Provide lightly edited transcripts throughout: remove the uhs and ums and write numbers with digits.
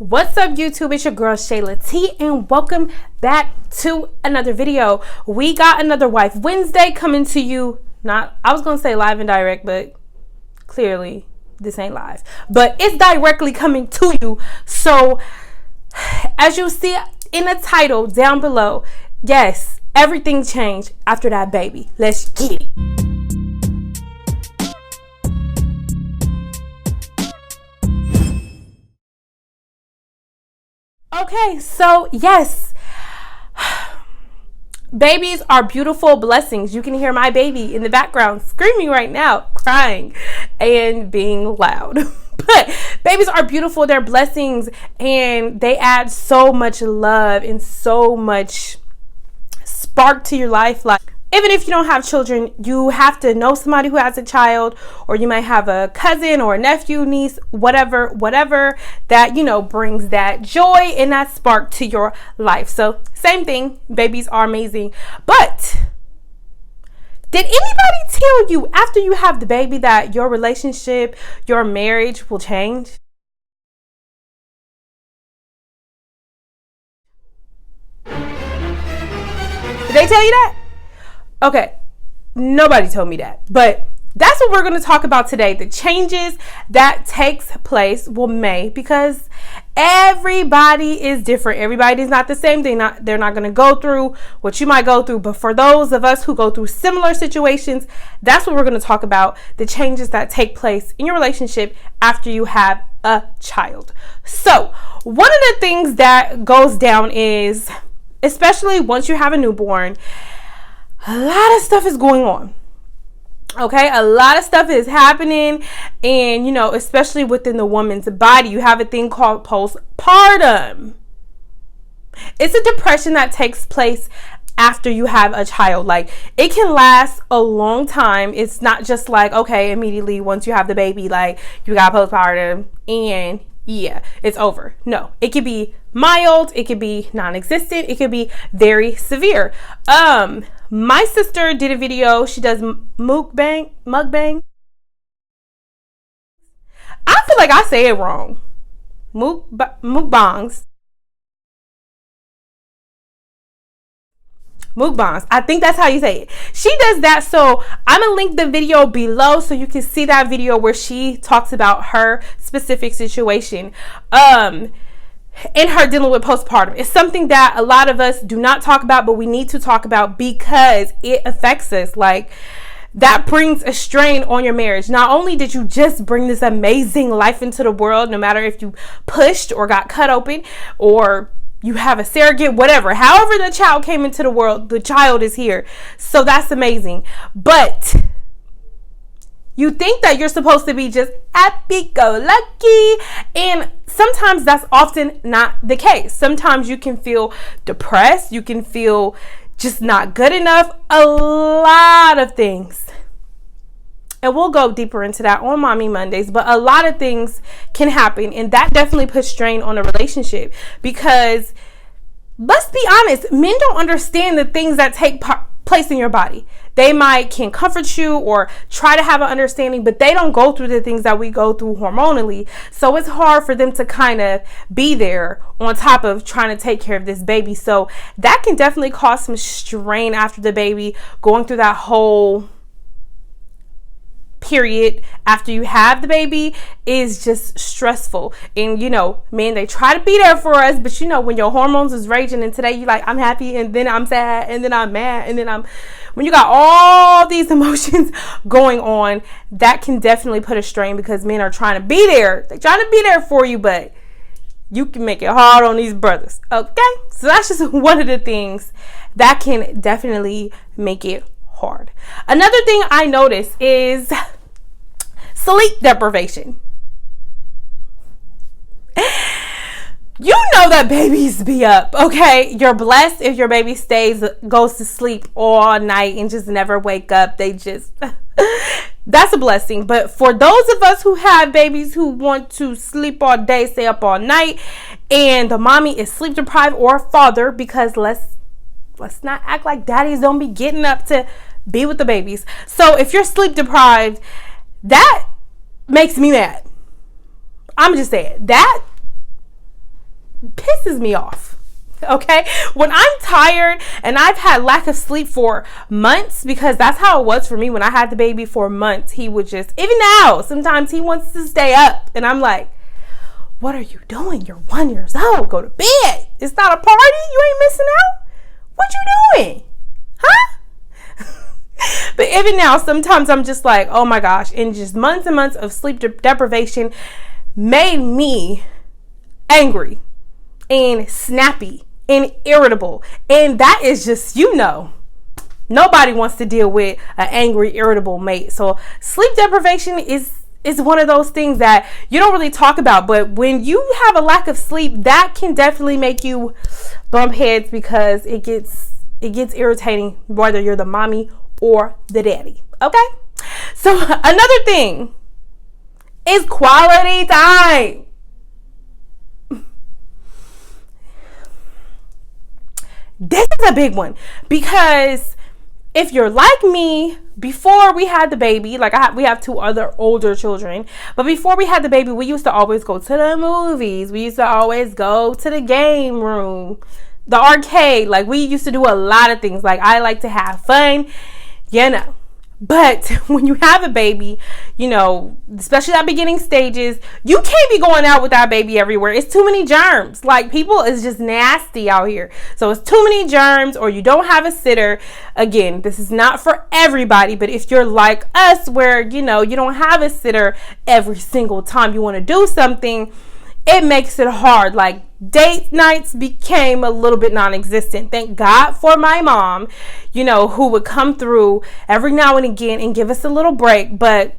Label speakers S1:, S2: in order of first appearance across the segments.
S1: What's up, YouTube? It's your girl Shayla T, and welcome back to another video. We got another Wife Wednesday coming to you. I was gonna say live and direct, but clearly this ain't live. But it's directly coming to you. So as you see in the title down below, yes, everything changed after that baby. Let's get it. Okay, so yes, babies are beautiful blessings. You can hear my baby in the background screaming right now, crying and being loud. But babies are beautiful. They're blessings, and they add so much love and so much spark to your life. Like, even if you don't have children, you have to know somebody who has a child, or you might have a cousin or a nephew, niece, whatever that, brings that joy and that spark to your life. So same thing, babies are amazing. But did anybody tell you after you have the baby that your relationship, your marriage will change? Did they tell you that? Okay, nobody told me that, but that's what we're going to talk about today. The changes that takes place because everybody is different. Everybody's not the same. They're not going to go through what you might go through. But for those of us who go through similar situations, that's what we're going to talk about. The changes that take place in your relationship after you have a child. So one of the things that goes down is, especially once you have a newborn, a lot of stuff is going on. Okay, a lot of stuff is happening, and especially within the woman's body, you have a thing called postpartum. It's a depression that takes place after you have a child. Like, it can last a long time. It's not just like, okay, immediately once you have the baby, like, you got postpartum and yeah, it's over. No, it could be mild, it could be non-existent, it could be very severe. My sister did a video. She does mukbang. I feel like I say it wrong. Mukbangs. Mukbangs. I think that's how you say it. She does that. So I'm gonna link the video below so you can see that video where she talks about her specific situation. In her dealing with postpartum. It's something that a lot of us do not talk about, but we need to talk about because it affects us. Like, that brings a strain on your marriage. Not only did you just bring this amazing life into the world, no matter if you pushed or got cut open or you have a surrogate, whatever, however the child came into the world, the child is here. So that's amazing. But you think that you're supposed to be just happy-go-lucky, and sometimes that's often not the case. Sometimes you can feel depressed, you can feel just not good enough, a lot of things. And we'll go deeper into that on Mommy Mondays, but a lot of things can happen, and that definitely puts strain on a relationship because, let's be honest, men don't understand the things that take place in your body. They can comfort you or try to have an understanding, but they don't go through the things that we go through hormonally. So it's hard for them to kind of be there on top of trying to take care of this baby. So that can definitely cause some strain after the baby, going through that whole period after you have the baby is just stressful. And men, they try to be there for us, but when your hormones is raging, and today you like, I'm happy, and then I'm sad, and then I'm mad, and then when you got all these emotions going on, that can definitely put a strain because men are trying to be there. They're trying to be there for you, but you can make it hard on these brothers. Okay, so that's just one of the things that can definitely make it hard. Another thing I noticed is sleep deprivation. You know that babies be up, okay? You're blessed if your baby goes to sleep all night and just never wake up. That's a blessing. But for those of us who have babies who want to sleep all day, stay up all night, and the mommy is sleep deprived, or father, because let's not act like daddies don't be getting up to be with the babies. So if you're sleep deprived, that makes me mad. I'm just saying that pisses me off. Okay, when I'm tired and I've had lack of sleep for months, because that's how it was for me when I had the baby for months. He would just, even now, sometimes he wants to stay up, and I'm like, what are you doing? You're 1 year old. Go to bed. It's not a party. You ain't missing out. What you doing? Huh? But even now, sometimes I'm just like, oh my gosh. And just months and months of sleep deprivation made me angry and snappy and irritable. And that is just, nobody wants to deal with an angry, irritable mate. So sleep deprivation is one of those things that you don't really talk about. But when you have a lack of sleep, that can definitely make you bump heads, because it gets irritating whether you're the mommy or the daddy. Okay? So another thing is quality time. This is a big one, because if you're like me, before we had the baby, we have two other older children, but before we had the baby, we used to always go to the movies. We used to always go to the game room, the arcade. Like, we used to do a lot of things. Like, I like to have fun, But when you have a baby, especially that beginning stages, you can't be going out with that baby everywhere. It's too many germs. Like, people is just nasty out here. So it's too many germs, or you don't have a sitter. Again, this is not for everybody, but if you're like us, where, you don't have a sitter every single time you want to do something, it makes it hard. Like, date nights became a little bit non-existent. Thank God for my mom, who would come through every now and again and give us a little break. But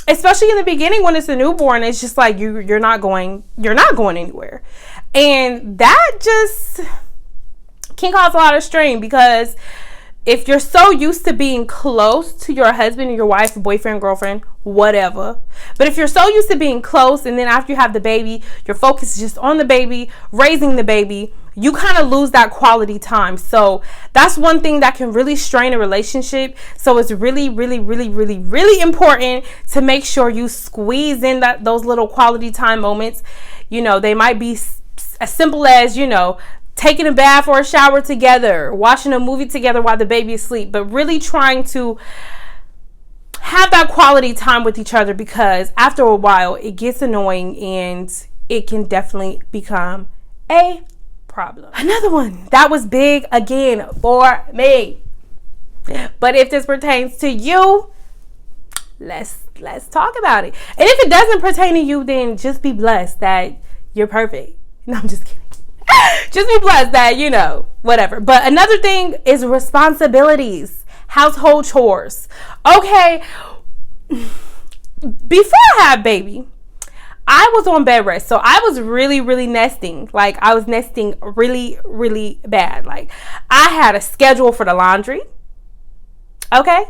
S1: especially in the beginning, when it's a newborn, it's just like you're not going anywhere. And that just can cause a lot of strain, because if you're so used to being close to your husband or your wife, boyfriend, girlfriend, whatever, but if you're so used to being close, and then after you have the baby, your focus is just on the baby, raising the baby, you kind of lose that quality time. So that's one thing that can really strain a relationship. So it's really, really, really, really, really important to make sure you squeeze in those little quality time moments. They might be as simple as, taking a bath or a shower together, watching a movie together while the baby is asleep, but really trying to have that quality time with each other, because after a while it gets annoying and it can definitely become a problem. Another one that was big, again, for me, but if this pertains to you, let's talk about it. And if it doesn't pertain to you, then just be blessed that you're perfect. No, I'm just kidding. Just be blessed that, whatever. But another thing is responsibilities, household chores. Okay, before I had baby, I was on bed rest. So I was really, really nesting. Like, I was nesting really, really bad. Like, I had a schedule for the laundry. Okay,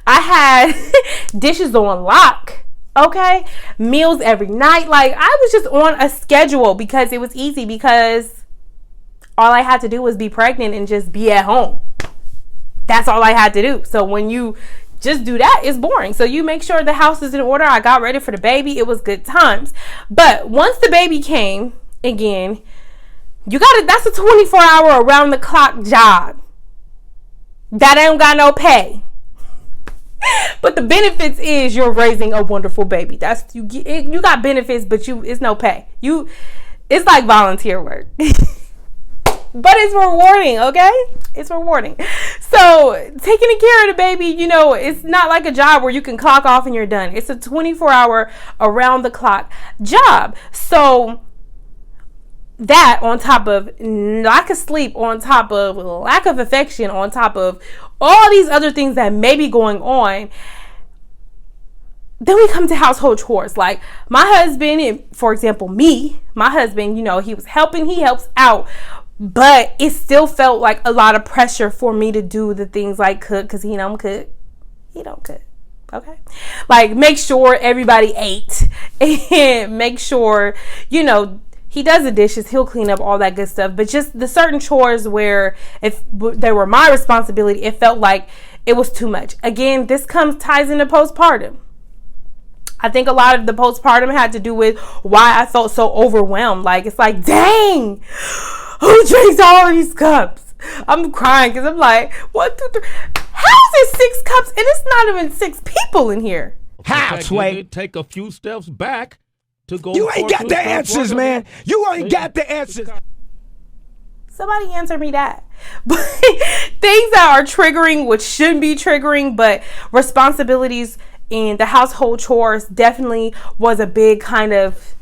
S1: I had dishes on lock. Okay, meals every night. Like, I was just on a schedule, because it was easy, because all I had to do was be pregnant and just be at home. That's all I had to do. So when you just do that, it's boring. So you make sure the house is in order. I got ready for the baby. It was good times. But once the baby came, again, that's a 24-hour around the clock job. That ain't got no pay. But the benefits is you're raising a wonderful baby. You got benefits, but it's no pay. It's like volunteer work. But it's rewarding, okay? It's rewarding. So taking care of the baby, it's not like a job where you can clock off and you're done. It's a 24-hour around the clock job. So that, on top of lack of sleep, on top of lack of affection, on top of all these other things that may be going on, then we come to household chores. Like, my husband, for example, my husband, he was helping, he helps out, but it still felt like a lot of pressure for me to do the things like cook, because he don't cook. Okay, like, make sure everybody ate, and make sure, he does the dishes, he'll clean up, all that good stuff. But just the certain chores where if they were my responsibility, it felt like it was too much. Again, this ties into postpartum. I think a lot of the postpartum had to do with why I felt so overwhelmed. Like, it's like, dang, who drinks all these cups? I'm crying because I'm like, 1, 2, 3. How is it 6 cups and it's not even 6 people in here?
S2: How, Sway?
S3: Take a few steps back to go.
S2: You ain't got the answers, man. You ain't got the answers.
S1: Somebody answer me that. But things that are triggering, which shouldn't be triggering, but responsibilities and the household chores definitely was a big kind of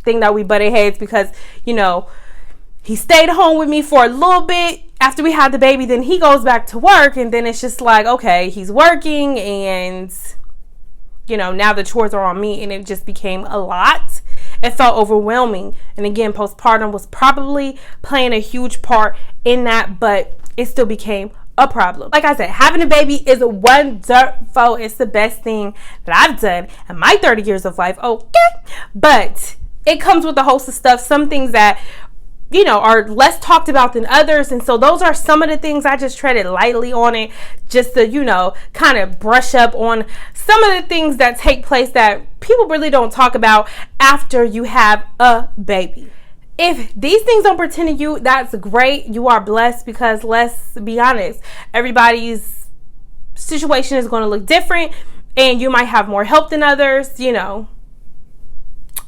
S1: thing that we butted heads because, you know, he stayed home with me for a little bit after we had the baby. Then he goes back to work, and then it's just like, okay, he's working, and, you know, now the chores are on me, and it just became a lot. It felt overwhelming. And again, postpartum was probably playing a huge part in that, but it still became a problem. Like I said, having a baby is wonderful. It's the best thing that I've done in my 30 years of life. Okay. But it comes with a host of stuff. Some things that, you know, are less talked about than others. And so those are some of the things I just treaded lightly on it, just to, you know, kind of brush up on some of the things that take place that people really don't talk about after you have a baby. If these things don't pertain to you, that's great. You are blessed, because let's be honest, everybody's situation is going to look different, and you might have more help than others, you know,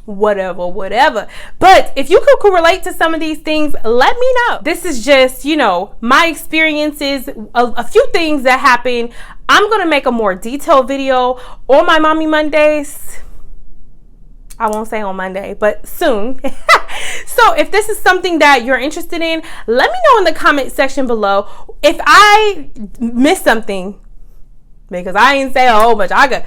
S1: whatever. But if you could relate to some of these things, let me know. This is just, you know, my experiences, a few things that happened. I'm going to make a more detailed video on my Mommy Mondays. I won't say on Monday, but soon. So if this is something that you're interested in, let me know in the comment section below. If I missed something, because I didn't say a whole bunch, I could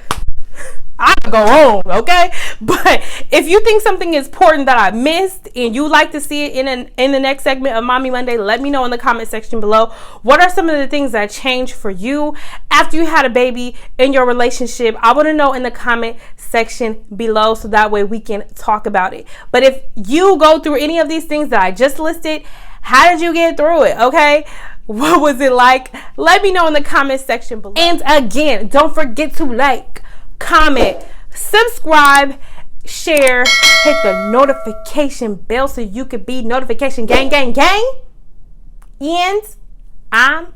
S1: go home, okay? But if you think something is important that I missed and you'd like to see it in the next segment of Mommy Monday, let me know in the comment section below. What are some of the things that changed for you after you had a baby in your relationship? I want to know in the comment section below, so that way we can talk about it. But if you go through any of these things that I just listed, how did you get through it, okay? What was it like? Let me know in the comment section below. And again, don't forget to like, comment, subscribe, share, hit the notification bell so you could be notification gang. And I'm